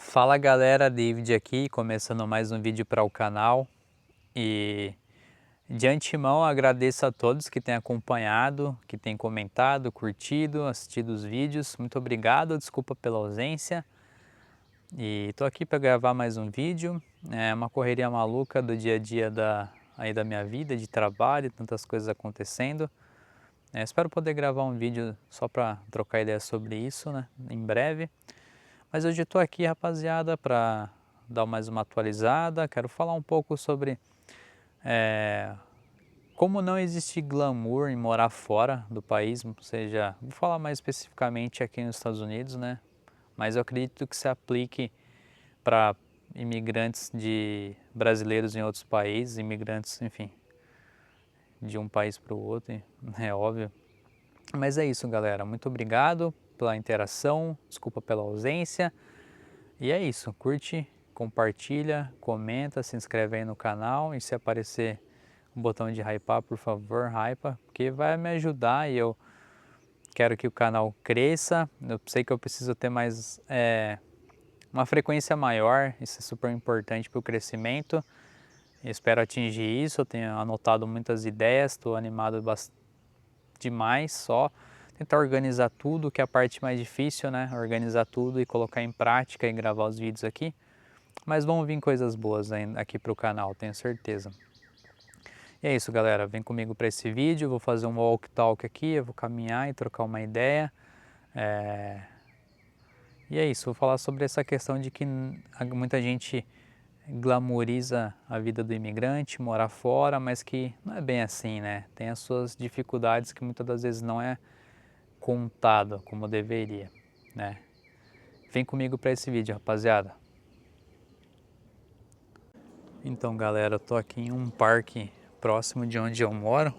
Fala galera, David aqui, começando mais um vídeo para o canal e de antemão agradeço a todos que têm acompanhado, que têm comentado, curtido, assistido os vídeos, muito obrigado, desculpa pela ausência e tô aqui para gravar mais um vídeo, é uma correria maluca do dia a dia da minha vida, de trabalho, tantas coisas acontecendo. Espero poder gravar um vídeo só para trocar ideia sobre isso, né, em breve. Mas hoje eu estou aqui, rapaziada, para dar mais uma atualizada. Quero falar um pouco sobre como não existe glamour em morar fora do país, ou seja, vou falar mais especificamente aqui nos Estados Unidos, né? Mas eu acredito que se aplique para imigrantes de brasileiros em outros países, imigrantes, enfim, de um país para o outro, é óbvio. Mas é isso, galera. Muito obrigado pela interação, desculpa pela ausência. E é isso, curte, compartilha, comenta, se inscreve aí no canal e se aparecer um botão de hypar, por favor, hypa, porque vai me ajudar e eu quero que o canal cresça. Eu sei que eu preciso ter mais uma frequência maior, isso é super importante para o crescimento. Espero atingir isso, eu tenho anotado muitas ideias, estou animado demais, só tentar organizar tudo, que é a parte mais difícil, né? Organizar tudo e colocar em prática e gravar os vídeos aqui. Mas vão vir coisas boas ainda aqui para o canal, tenho certeza. E é isso, galera. Vem comigo para esse vídeo. Vou fazer um walk talk aqui, eu vou caminhar e trocar uma ideia. E é isso, vou falar sobre essa questão de que muita gente glamoriza a vida do imigrante, morar fora, mas que não é bem assim, né? Tem as suas dificuldades que muitas das vezes não é contado como deveria, né? Vem comigo para esse vídeo, rapaziada. Então, galera, eu tô aqui em um parque próximo de onde eu moro.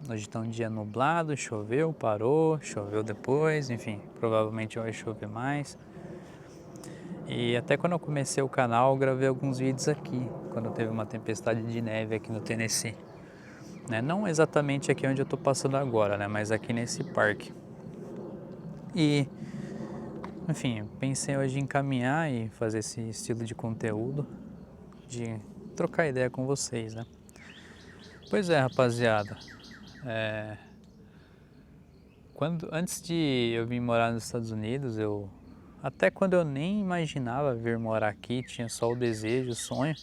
Hoje está um dia nublado, choveu, parou, choveu depois, enfim, provavelmente vai chover mais. E até quando eu comecei o canal, eu gravei alguns vídeos aqui, quando teve uma tempestade de neve aqui no Tennessee. Né? Não exatamente aqui onde eu estou passando agora, né? Mas aqui nesse parque. E, enfim, pensei hoje em caminhar e fazer esse estilo de conteúdo, de trocar ideia com vocês, né? Pois é, rapaziada. Antes de eu vir morar nos Estados Unidos, até quando eu nem imaginava vir morar aqui, tinha só o desejo, o sonho.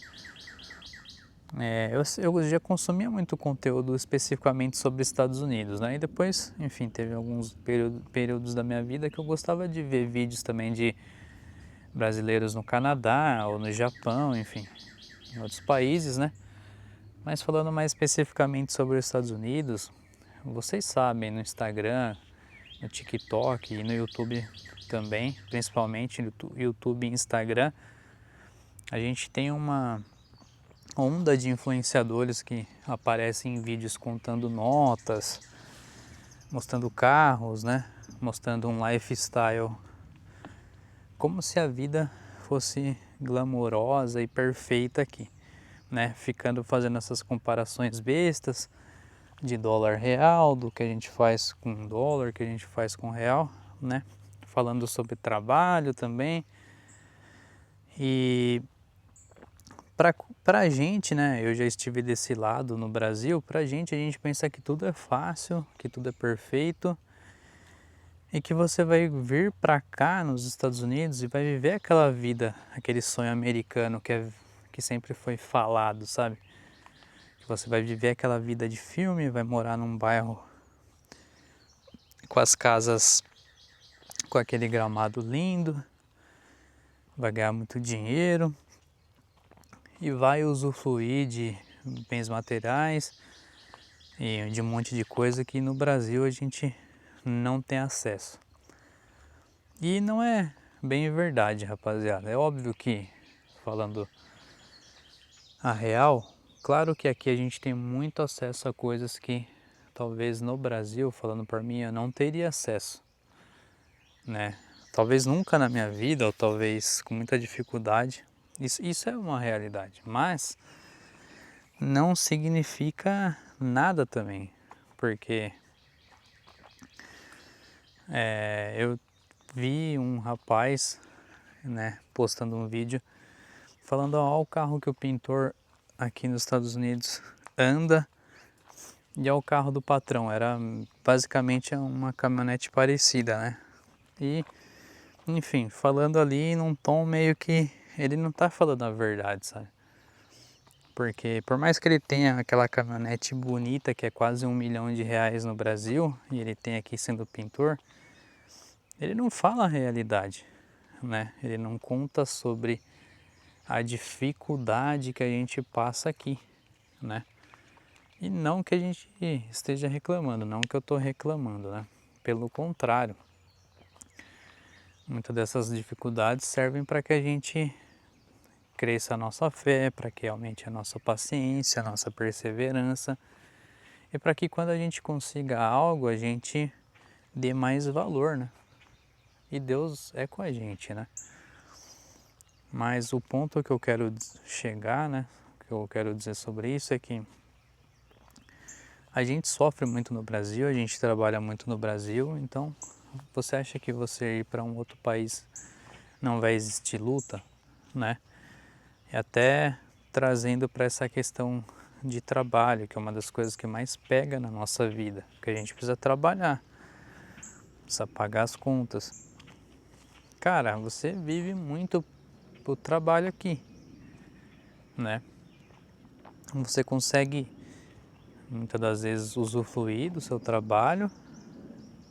Eu já consumia muito conteúdo especificamente sobre Estados Unidos, né? E depois, enfim, teve alguns períodos da minha vida que eu gostava de ver vídeos também de brasileiros no Canadá ou no Japão, enfim, em outros países, né? Mas falando mais especificamente sobre os Estados Unidos, vocês sabem, no Instagram, no TikTok e no YouTube também, principalmente no YouTube e Instagram, a gente tem uma onda de influenciadores que aparecem em vídeos contando notas, mostrando carros, né? Mostrando um lifestyle, como se a vida fosse glamourosa e perfeita aqui, né? Fazendo essas comparações bestas de dólar real, do que a gente faz com dólar, que a gente faz com real, né? Falando sobre trabalho também. E pra gente, né, eu já estive desse lado no Brasil, pra gente a gente pensa que tudo é fácil, que tudo é perfeito e que você vai vir pra cá nos Estados Unidos e vai viver aquela vida, aquele sonho americano que sempre foi falado, sabe? Que você vai viver aquela vida de filme, vai morar num bairro com as casas com aquele gramado lindo, vai ganhar muito dinheiro e vai usufruir de bens materiais e de um monte de coisa que no Brasil a gente não tem acesso. E não é bem verdade, rapaziada. É óbvio que, falando a real, claro que aqui a gente tem muito acesso a coisas que talvez no Brasil, falando por mim, eu não teria acesso, né? Talvez nunca na minha vida, ou talvez com muita dificuldade. Isso é uma realidade, mas não significa nada também, porque eu vi um rapaz né, postando um vídeo falando, ó, o carro que o pintor aqui nos Estados Unidos anda e é o carro do patrão. Era basicamente uma caminhonete parecida, né? E, enfim, falando ali num tom meio que ele não tá falando a verdade, sabe? Porque por mais que ele tenha aquela caminhonete bonita, que é quase R$ 1 milhão no Brasil, e ele tem aqui sendo pintor, ele não fala a realidade, né? Ele não conta sobre a dificuldade que a gente passa aqui, né? E não que a gente esteja reclamando, não que eu estou reclamando, né? Pelo contrário, muitas dessas dificuldades servem para que a gente cresça a nossa fé, para que aumente a nossa paciência, a nossa perseverança e para que quando a gente consiga algo, a gente dê mais valor, né? E Deus é com a gente, né? Mas o ponto que eu quero chegar, né? Que eu quero dizer sobre isso é que a gente sofre muito no Brasil, a gente trabalha muito no Brasil, então você acha que você ir para um outro país não vai existir luta, né? E até trazendo para essa questão de trabalho, que é uma das coisas que mais pega na nossa vida, porque a gente precisa trabalhar, precisa pagar as contas. Cara, você vive muito pro trabalho aqui, né? Você consegue muitas das vezes usufruir do seu trabalho,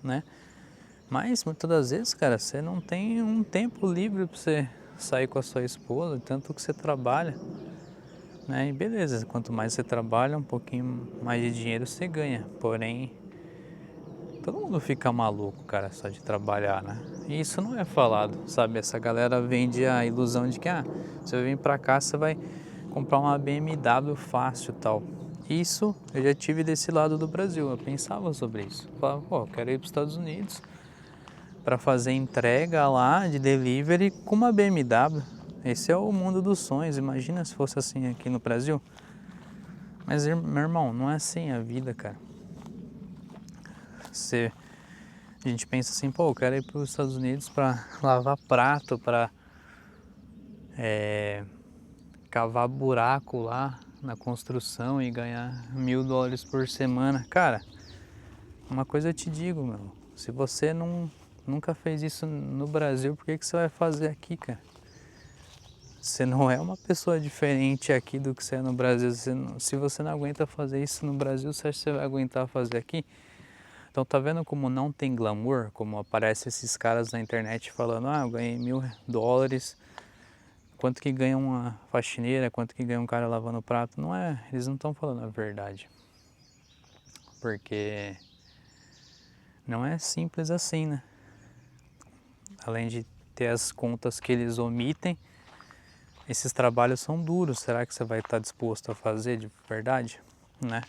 né? Mas muitas das vezes, cara, você não tem um tempo livre para você sair com a sua esposa, tanto que você trabalha, né? E beleza, quanto mais você trabalha, um pouquinho mais de dinheiro você ganha. Porém, todo mundo fica maluco, cara, só de trabalhar, né? E isso não é falado, sabe? Essa galera vende a ilusão de que, você vai vir pra cá, você vai comprar uma BMW fácil e tal. Isso eu já tive desse lado do Brasil, eu pensava sobre isso. Eu falava, pô, eu quero ir para os Estados Unidos para fazer entrega lá de delivery com uma BMW. Esse é o mundo dos sonhos, imagina se fosse assim aqui no Brasil. Mas, meu irmão, não é assim a vida, cara. A gente pensa assim, pô, eu quero ir para os Estados Unidos para lavar prato, para cavar buraco lá na construção e ganhar $1.000 por semana. Cara, uma coisa eu te digo, meu, se você nunca fez isso no Brasil, por que você vai fazer aqui, cara? Você não é uma pessoa diferente aqui do que você é no Brasil. Se você não aguenta fazer isso no Brasil, você acha que você vai aguentar fazer aqui? Então tá vendo como não tem glamour? Como aparecem esses caras na internet falando, eu ganhei $1.000. Quanto que ganha uma faxineira, quanto que ganha um cara lavando prato? Não é, eles não estão falando a verdade. Porque não é simples assim, né? Além de ter as contas que eles omitem, esses trabalhos são duros. Será que você vai estar disposto a fazer de verdade, né?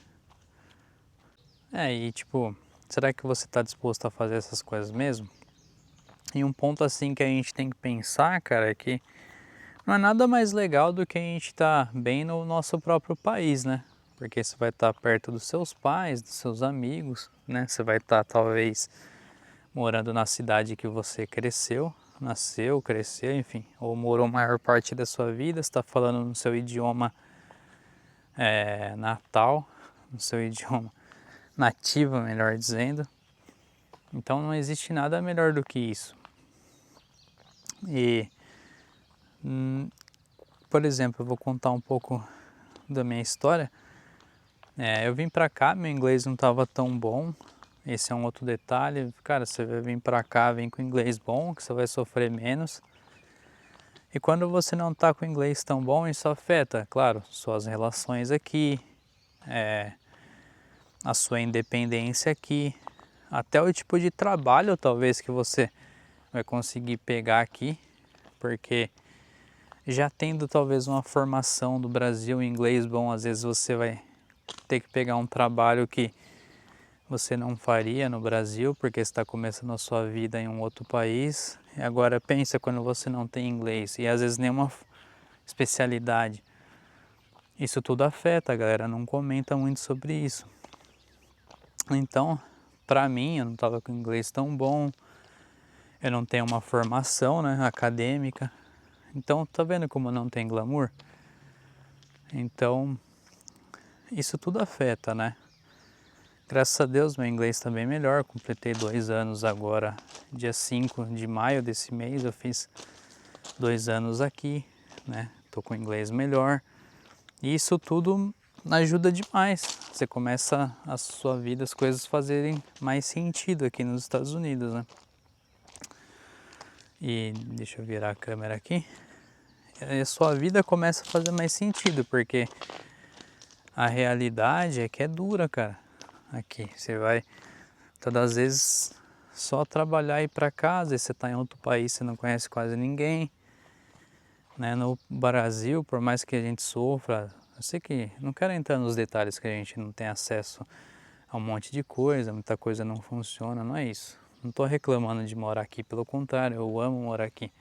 E tipo, será que você está disposto a fazer essas coisas mesmo? E um ponto assim que a gente tem que pensar, cara, é que não é nada mais legal do que a gente estar bem no nosso próprio país, né? Porque você vai estar perto dos seus pais, dos seus amigos, né? Você vai estar talvez morando na cidade que você cresceu, nasceu, cresceu, enfim, ou morou a maior parte da sua vida, está falando no seu idioma natal, no seu idioma nativo, melhor dizendo. Então não existe nada melhor do que isso. E, por exemplo, eu vou contar um pouco da minha história. Eu vim pra cá, meu inglês não estava tão bom. Esse é um outro detalhe. Cara, você vai vir pra cá, vem com inglês bom, que você vai sofrer menos. E quando você não tá com inglês tão bom, isso afeta, claro, suas relações aqui, a sua independência aqui, até o tipo de trabalho talvez que você vai conseguir pegar aqui, porque já tendo talvez uma formação do Brasil em inglês bom, às vezes você vai ter que pegar um trabalho que você não faria no Brasil, porque está começando a sua vida em um outro país. E agora pensa quando você não tem inglês e às vezes nenhuma especialidade. Isso tudo afeta, a galera não comenta muito sobre isso. Então, para mim, eu não estava com inglês tão bom. eu não tenho uma formação, né, acadêmica. Então, tá vendo como não tem glamour? Então, isso tudo afeta, né? Graças a Deus, meu inglês está bem melhor. Completei 2 anos agora, dia 5 de maio desse mês. Eu fiz 2 anos aqui, né? Tô com inglês melhor. E isso tudo ajuda demais. Você começa a sua vida, as coisas fazerem mais sentido aqui nos Estados Unidos, né? E deixa eu virar a câmera aqui. E a sua vida começa a fazer mais sentido, porque a realidade é que é dura, cara. Aqui, você vai todas as vezes só trabalhar e ir para casa, e você está em outro país, você não conhece quase ninguém, né? No Brasil, por mais que a gente sofra, eu sei que não quero entrar nos detalhes que a gente não tem acesso a um monte de coisa, muita coisa não funciona, não é isso. Não estou reclamando de morar aqui, pelo contrário, eu amo morar aqui.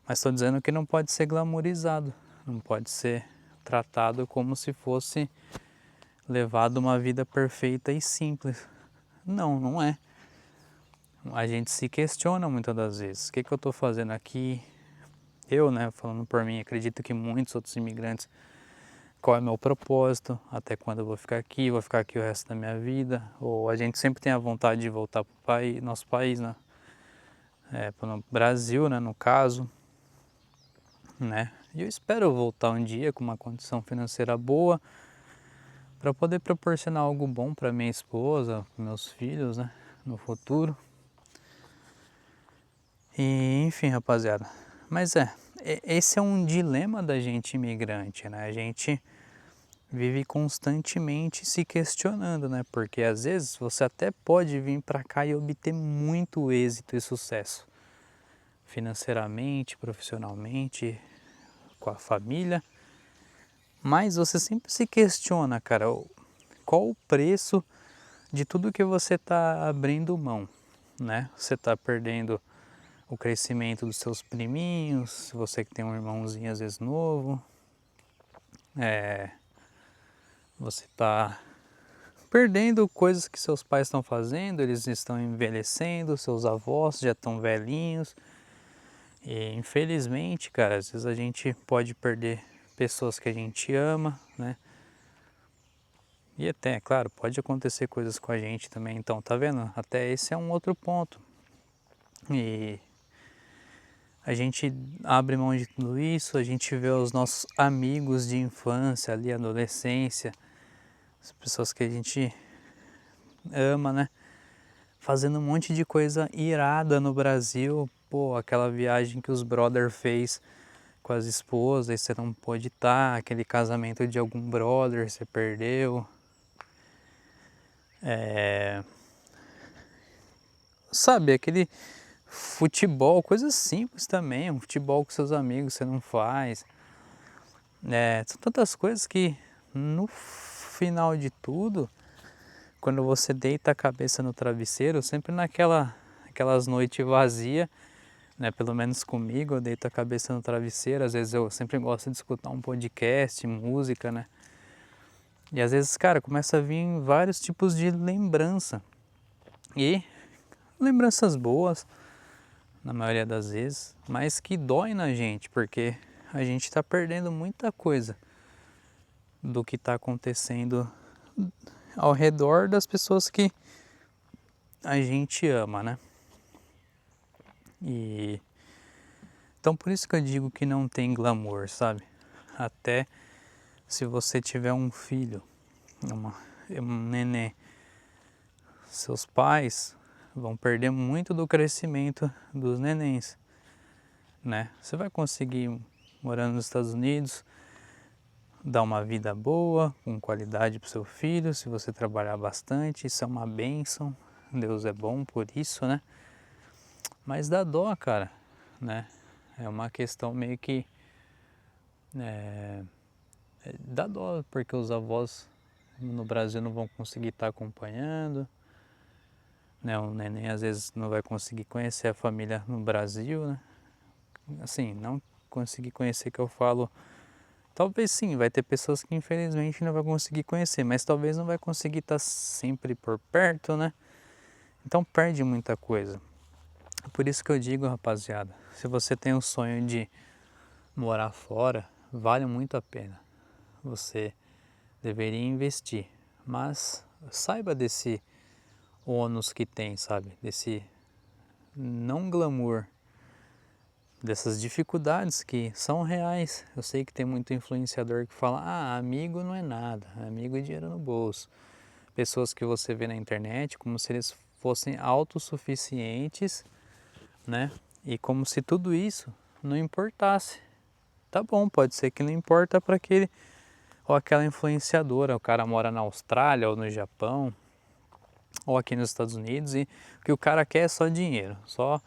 Mas estou dizendo que não pode ser glamourizado, não pode ser tratado como se fosse levado uma vida perfeita e simples. Não, não é. A gente se questiona muitas das vezes, o que eu estou fazendo aqui? Eu, né, falando por mim, acredito que muitos outros imigrantes, qual é o meu propósito, até quando eu vou ficar aqui o resto da minha vida, ou a gente sempre tem a vontade de voltar para o país, nosso país, né, para o Brasil, né, no caso, né, e eu espero voltar um dia com uma condição financeira boa, para poder proporcionar algo bom para minha esposa, para meus filhos, né, no futuro. E, enfim, rapaziada, mas esse é um dilema da gente imigrante, né? A gente vive constantemente se questionando, né? Porque às vezes você até pode vir para cá e obter muito êxito e sucesso, financeiramente, profissionalmente, com a família, mas você sempre se questiona, cara, qual o preço de tudo que você está abrindo mão, né? Você está perdendo o crescimento dos seus priminhos, você que tem um irmãozinho às vezes novo, você está perdendo coisas que seus pais estão fazendo, eles estão envelhecendo, seus avós já estão velhinhos, e infelizmente, cara, às vezes a gente pode perder pessoas que a gente ama, né? E até, claro, pode acontecer coisas com a gente também, então, tá vendo? Até esse é um outro ponto. E a gente abre mão de tudo isso, a gente vê os nossos amigos de infância ali, adolescência, as pessoas que a gente ama, né? Fazendo um monte de coisa irada no Brasil. Pô, aquela viagem que os brother fez com as esposas, e você não pôde estar, aquele casamento de algum brother, você perdeu. Sabe, aquele futebol, coisas simples também, um futebol com seus amigos você não faz. São tantas coisas que no final de tudo, quando você deita a cabeça no travesseiro, sempre aquelas noites vazias, né? Pelo menos comigo, eu deito a cabeça no travesseiro, às vezes eu sempre gosto de escutar um podcast, música, né? E às vezes, cara, começa a vir vários tipos de lembrança. E lembranças boas, na maioria das vezes, mas que dói na gente, porque a gente está perdendo muita coisa do que está acontecendo ao redor das pessoas que a gente ama, né? E então por isso que eu digo que não tem glamour, sabe? Até se você tiver um filho, um nenê, seus pais vão perder muito do crescimento dos nenéns, né? Você vai conseguir, morando nos Estados Unidos, dar uma vida boa, com qualidade para o seu filho, se você trabalhar bastante, isso é uma bênção, Deus é bom por isso, né? Mas dá dó, cara, né? É uma questão meio que dá dó, porque os avós no Brasil não vão conseguir estar acompanhando, né? O neném às vezes não vai conseguir conhecer a família no Brasil, né? Assim, não conseguir conhecer que eu falo, talvez sim, vai ter pessoas que infelizmente não vai conseguir conhecer, mas talvez não vai conseguir estar sempre por perto, né? Então perde muita coisa. É por isso que eu digo, rapaziada, se você tem o sonho de morar fora, vale muito a pena. Você deveria investir, mas saiba desse ônus que tem, sabe? Desse não glamour, dessas dificuldades que são reais. Eu sei que tem muito influenciador que fala, amigo não é nada, amigo é dinheiro no bolso. Pessoas que você vê na internet como se eles fossem autossuficientes, né? E como se tudo isso não importasse. Tá bom, pode ser que não importa para aquele ou aquela influenciadora. O cara mora na Austrália ou no Japão ou aqui nos Estados Unidos e o que o cara quer é só dinheiro, só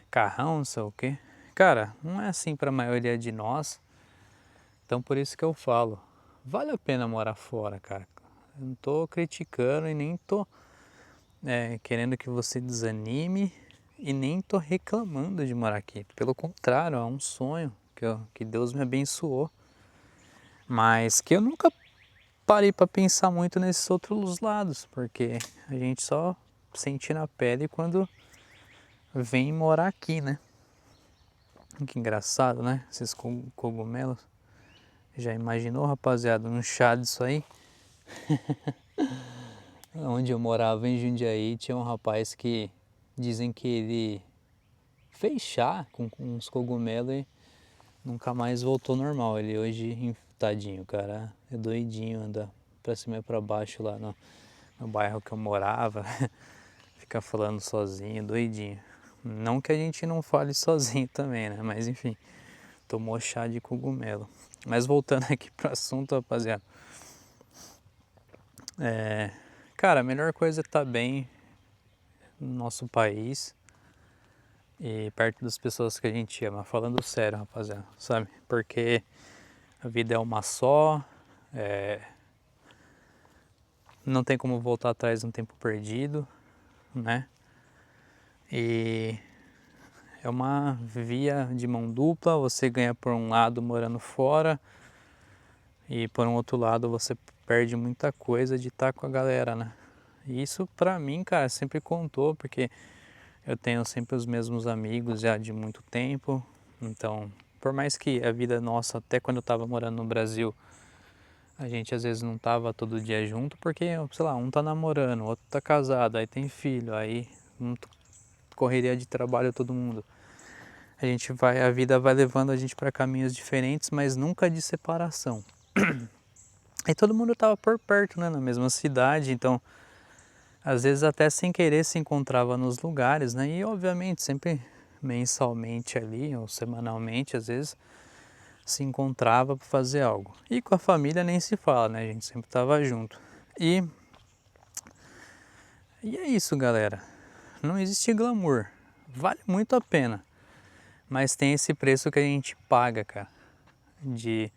carrão, não sei o quê. Cara, não é assim para a maioria de nós. Então por isso que eu falo, vale a pena morar fora, cara. Eu não tô criticando e nem tô querendo que você desanime e nem tô reclamando de morar aqui. Pelo contrário, é um sonho que Deus me abençoou. Mas que eu nunca parei para pensar muito nesses outros lados, porque a gente só sente na pele quando vem morar aqui, né? Que engraçado, né? Esses cogumelos. Já imaginou, rapaziada, um chá disso aí? Onde eu morava em Jundiaí tinha um rapaz que dizem que ele fez chá com uns cogumelos e nunca mais voltou normal. Ele hoje, tadinho, cara, é doidinho, anda pra cima e pra baixo lá no bairro que eu morava. Fica falando sozinho, doidinho. Não que a gente não fale sozinho também, né? Mas enfim, tomou chá de cogumelo. Mas voltando aqui pro assunto, rapaziada. Cara, a melhor coisa é estar bem no nosso país e perto das pessoas que a gente ama. Falando sério, rapaziada, sabe? Porque a vida é uma só, não tem como voltar atrás no tempo perdido, né? E é uma via de mão dupla, você ganha por um lado morando fora e por um outro lado você perde muita coisa de estar com a galera, né? E isso pra mim, cara, sempre contou, porque eu tenho sempre os mesmos amigos já de muito tempo, então por mais que a vida nossa, até quando eu tava morando no Brasil, a gente às vezes não tava todo dia junto, porque, sei lá, um tá namorando, o outro tá casado, aí tem filho, aí correria de trabalho todo mundo. A vida vai levando a gente para caminhos diferentes, mas nunca de separação. E todo mundo tava por perto, né, na mesma cidade, então às vezes até sem querer se encontrava nos lugares, né? E obviamente sempre mensalmente ali ou semanalmente, às vezes se encontrava para fazer algo. E com a família nem se fala, né? A gente sempre tava junto. E é isso, galera. Não existe glamour. Vale muito a pena. Mas tem esse preço que a gente paga, cara, de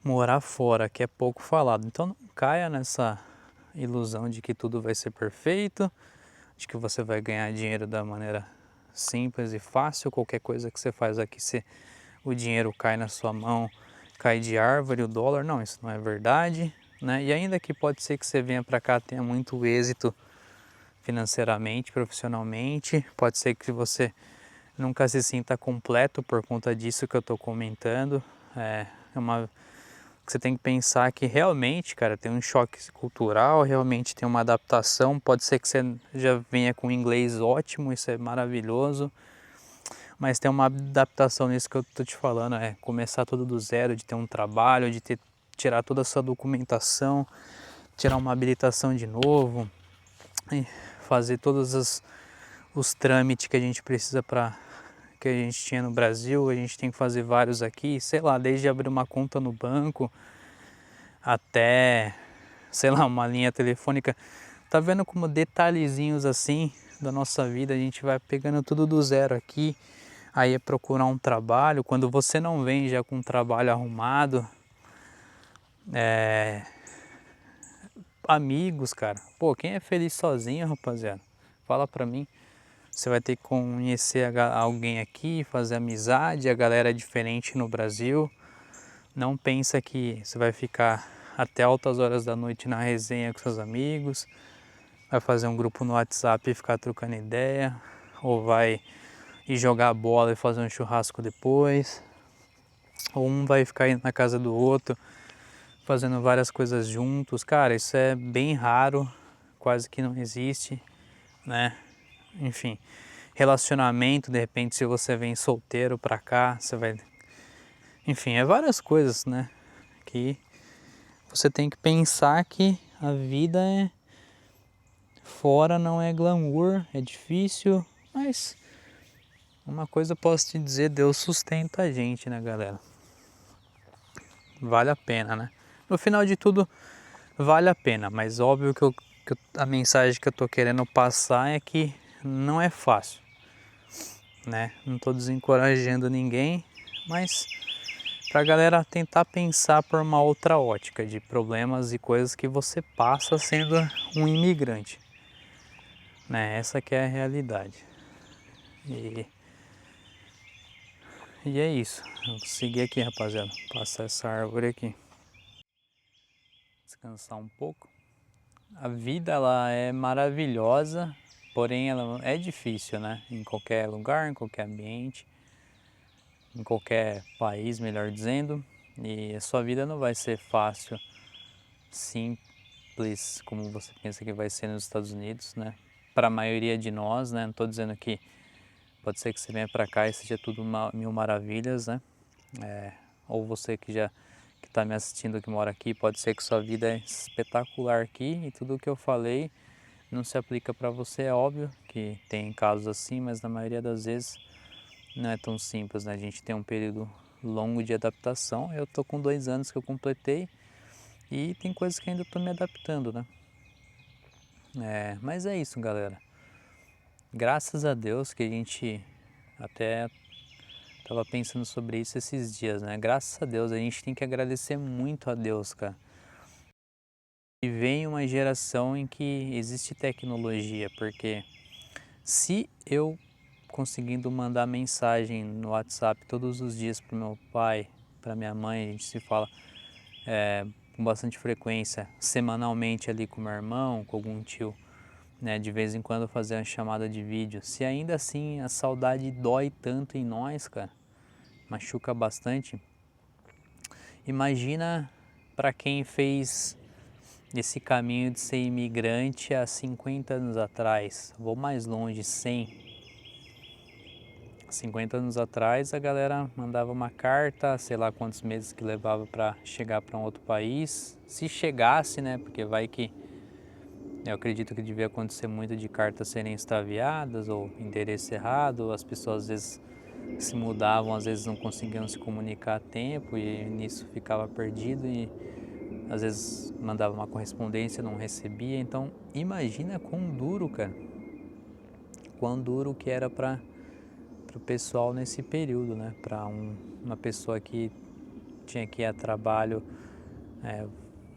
morar fora, que é pouco falado. Então não caia nessa ilusão de que tudo vai ser perfeito, de que você vai ganhar dinheiro da maneira simples e fácil. Qualquer coisa que você faz aqui, o dinheiro cai na sua mão, cai de árvore, o dólar. Não, isso não é verdade, né? E ainda que pode ser que você venha para cá tenha muito êxito financeiramente, profissionalmente, pode ser que você nunca se sinta completo por conta disso que eu estou comentando. Você tem que pensar que realmente, cara, tem um choque cultural, realmente tem uma adaptação. Pode ser que você já venha com inglês ótimo, isso é maravilhoso, mas tem uma adaptação nisso que eu tô te falando, é começar tudo do zero, de ter um trabalho, tirar toda a sua documentação, tirar uma habilitação de novo, e fazer todos os trâmites que a gente precisa para que a gente tinha no Brasil, a gente tem que fazer vários aqui, sei lá, desde abrir uma conta no banco até, sei lá, uma linha telefônica. Tá vendo como detalhezinhos assim da nossa vida a gente vai pegando tudo do zero aqui. Aí é procurar um trabalho, quando você não vem já com um trabalho arrumado, amigos, cara. Pô, quem é feliz sozinho, rapaziada? Fala pra mim. Você vai ter que conhecer alguém aqui, fazer amizade, a galera é diferente no Brasil. Não pensa que você vai ficar até altas horas da noite na resenha com seus amigos, vai fazer um grupo no WhatsApp e ficar trocando ideia. ou vai ir jogar bola e fazer um churrasco depois, ou um vai ficar indo na casa do outro fazendo várias coisas juntos. Cara, isso é bem raro, quase que não existe, né? Enfim, relacionamento, de repente, se você vem solteiro pra cá, você vai... Enfim, é várias coisas, né? Que você tem que pensar que a vida fora não é glamour, é difícil, mas uma coisa eu posso te dizer, Deus sustenta a gente, né, galera? Vale a pena, né? No final de tudo, vale a pena, mas óbvio que, a mensagem que eu tô querendo passar é que não é fácil, né? Não tô desencorajando ninguém, mas pra galera tentar pensar por uma outra ótica de problemas e coisas que você passa sendo um imigrante, né? Essa que é a realidade. E é isso. Eu vou seguir aqui, rapaziada. Passar essa árvore aqui. Descansar um pouco. A vida, ela é maravilhosa, porém ela é difícil, né? Em qualquer lugar, em qualquer ambiente, em qualquer país, melhor dizendo. E a sua vida não vai ser fácil, simples, como você pensa que vai ser nos Estados Unidos, né? Para a maioria de nós, né? Não estou dizendo que pode ser que você venha para cá e seja tudo mil maravilhas, né? Ou você que está me assistindo, que mora aqui, pode ser que sua vida é espetacular aqui e tudo o que eu falei não se aplica para você, é óbvio que tem casos assim, mas na maioria das vezes não é tão simples, né? A gente tem um período longo de adaptação. Eu tô com 2 anos que eu completei e tem coisas que ainda estou me adaptando, né? Mas é isso, galera. Graças a Deus que a gente até tava pensando sobre isso esses dias, né? Graças a Deus, a gente tem que agradecer muito a Deus, cara. E vem uma geração em que existe tecnologia, porque se eu conseguindo mandar mensagem no WhatsApp todos os dias para meu pai, para minha mãe, a gente se fala com bastante frequência, semanalmente ali com meu irmão, com algum tio, né? De vez em quando fazer uma chamada de vídeo. Se ainda assim a saudade dói tanto em nós, cara, machuca bastante. Imagina para quem fez esse caminho de ser imigrante há 50 anos atrás, vou mais longe, 100. 50 anos atrás a galera mandava uma carta, sei lá quantos meses que levava para chegar para um outro país, se chegasse, né, porque vai que eu acredito que devia acontecer muito de cartas serem extraviadas ou endereço errado, as pessoas às vezes se mudavam, às vezes não conseguiam se comunicar a tempo e nisso ficava perdido e às vezes mandava uma correspondência, não recebia. Então imagina quão duro, cara, quão duro que era para o pessoal nesse período, né? Para uma pessoa que tinha que ir a trabalho,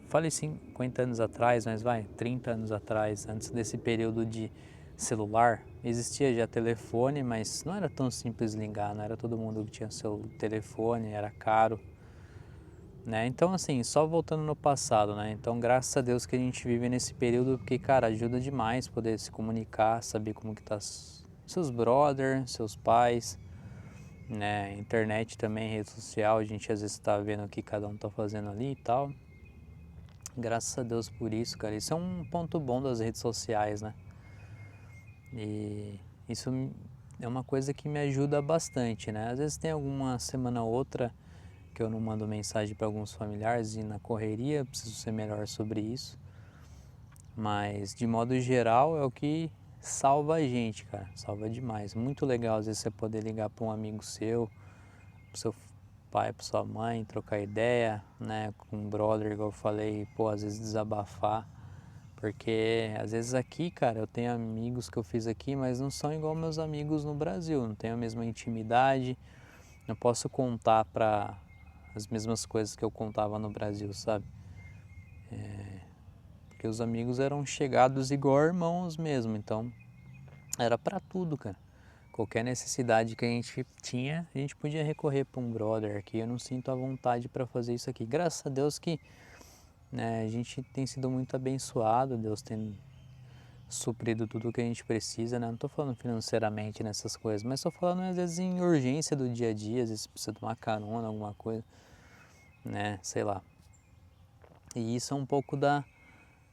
falei 50 anos atrás, mas vai, 30 anos atrás, antes desse período de celular, existia já telefone, mas não era tão simples ligar, não era todo mundo que tinha seu telefone, era caro, né? Então assim, só voltando no passado, né? Então graças a Deus que a gente vive nesse período, porque cara, ajuda demais poder se comunicar, saber como que tá seus brothers, seus pais, né? Internet também, rede social, a gente às vezes tá vendo o que cada um tá fazendo ali e tal. Graças a Deus por isso, cara. Isso é um ponto bom das redes sociais, né? E isso é uma coisa que me ajuda bastante, né? Às vezes tem alguma semana ou outra que eu não mando mensagem para alguns familiares e na correria preciso ser melhor sobre isso. Mas de modo geral é o que salva a gente, cara. Salva demais. Muito legal às vezes você poder ligar para um amigo seu, pro seu pai, para sua mãe, trocar ideia, né, com um brother, igual eu falei, pô, às vezes desabafar, porque às vezes aqui, cara, eu tenho amigos que eu fiz aqui, mas não são igual meus amigos no Brasil, não tenho a mesma intimidade, não posso contar para as mesmas coisas que eu contava no Brasil, sabe? Porque os amigos eram chegados igual irmãos mesmo, então era para tudo, cara. Qualquer necessidade que a gente tinha, a gente podia recorrer para um brother aqui. Eu não sinto a vontade para fazer isso aqui. Graças a Deus que, né, a gente tem sido muito abençoado. Deus tem suprido tudo que a gente precisa, né? Não tô falando financeiramente nessas coisas, mas tô falando às vezes em urgência do dia a dia, às vezes precisa tomar carona, alguma coisa, né? Sei lá. E isso é um pouco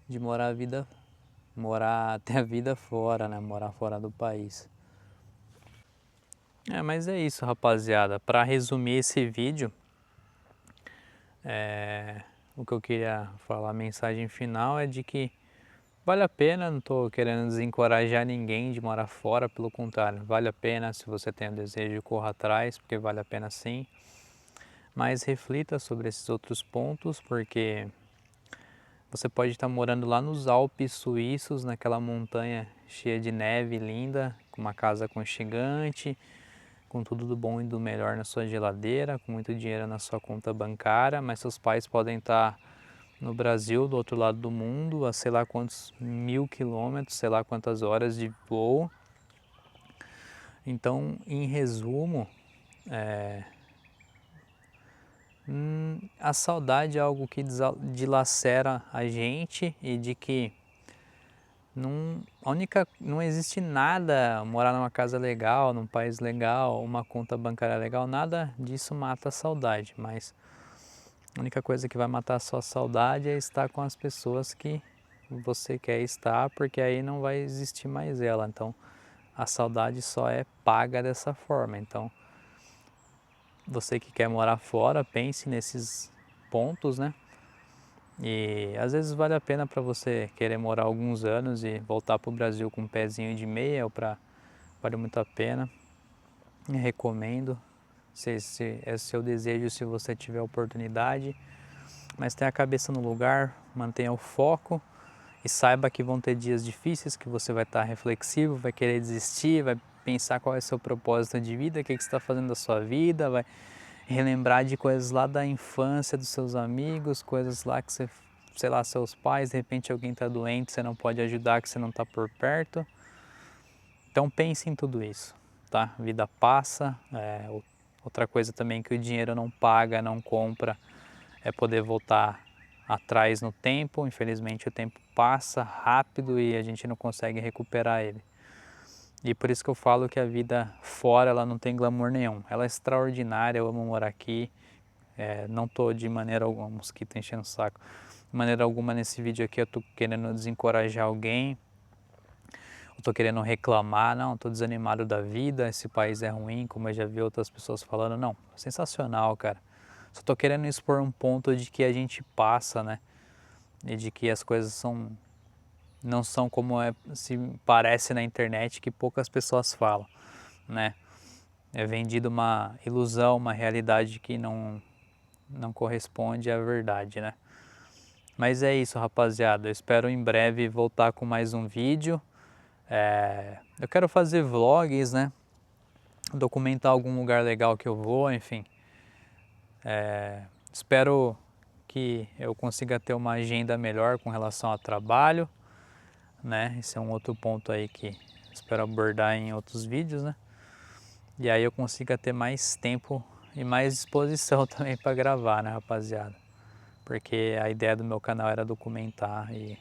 de morar até a vida fora, né? Morar fora do país. Mas é isso, rapaziada. Para resumir esse vídeo, o que eu queria falar, a mensagem final é de que vale a pena, não estou querendo desencorajar ninguém de morar fora, pelo contrário, vale a pena se você tem o desejo, corra atrás, porque vale a pena sim. Mas reflita sobre esses outros pontos, porque você pode estar morando lá nos Alpes suíços, naquela montanha cheia de neve linda, com uma casa aconchegante, com tudo do bom e do melhor na sua geladeira, com muito dinheiro na sua conta bancária, mas seus pais podem estar no Brasil, do outro lado do mundo, a sei lá quantos 1000 quilômetros, sei lá quantas horas de voo. Então, em resumo, a saudade é algo que dilacera a gente e de que não existe nada, morar numa casa legal, num país legal, uma conta bancária legal, nada disso mata a saudade, mas a única coisa que vai matar a sua saudade é estar com as pessoas que você quer estar, porque aí não vai existir mais ela. Então, a saudade só é paga dessa forma. Então, você que quer morar fora, pense nesses pontos, né? E às vezes vale a pena para você querer morar alguns anos e voltar para o Brasil com um pezinho de meia, vale muito a pena. Eu recomendo, se é seu desejo, se você tiver oportunidade. Mas tenha a cabeça no lugar, mantenha o foco e saiba que vão ter dias difíceis, que você vai estar reflexivo, vai querer desistir, vai pensar qual é o seu propósito de vida, o que você está fazendo da sua vida, vai relembrar de coisas lá da infância dos seus amigos, coisas lá que você, sei lá, seus pais, de repente alguém está doente, você não pode ajudar, que você não está por perto. Então pense em tudo isso, tá? A vida passa, outra coisa também que o dinheiro não paga, não compra, é poder voltar atrás no tempo. Infelizmente o tempo passa rápido e a gente não consegue recuperar ele. E por isso que eu falo que a vida fora ela não tem glamour nenhum. Ela é extraordinária, eu amo morar aqui. Não tô de maneira alguma, mosquito enchendo o saco, de maneira alguma nesse vídeo aqui eu tô querendo desencorajar alguém, eu tô querendo reclamar, não, tô desanimado da vida, esse país é ruim, como eu já vi outras pessoas falando, não, sensacional, cara. Só tô querendo expor um ponto de que a gente passa, né? E de que as coisas não são como se parece na internet, que poucas pessoas falam, né? É vendido uma ilusão, uma realidade que não corresponde à verdade, né? Mas é isso, rapaziada. Eu espero em breve voltar com mais um vídeo. Eu quero fazer vlogs, né? Documentar algum lugar legal que eu vou, enfim. Espero que eu consiga ter uma agenda melhor com relação ao trabalho, né? Esse é um outro ponto aí que espero abordar em outros vídeos, né? E aí eu consiga ter mais tempo e mais disposição também para gravar, né, rapaziada? Porque a ideia do meu canal era documentar e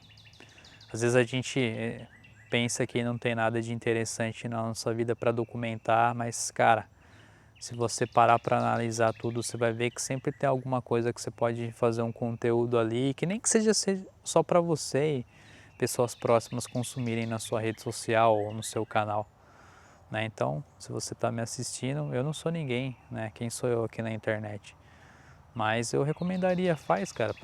às vezes a gente pensa que não tem nada de interessante na nossa vida para documentar, mas cara, se você parar para analisar tudo, você vai ver que sempre tem alguma coisa que você pode fazer um conteúdo ali, que nem que seja só para você e pessoas próximas consumirem na sua rede social ou no seu canal, né? Então, se você está me assistindo, eu não sou ninguém, né? Quem sou eu aqui na internet? Mas eu recomendaria, faz, cara.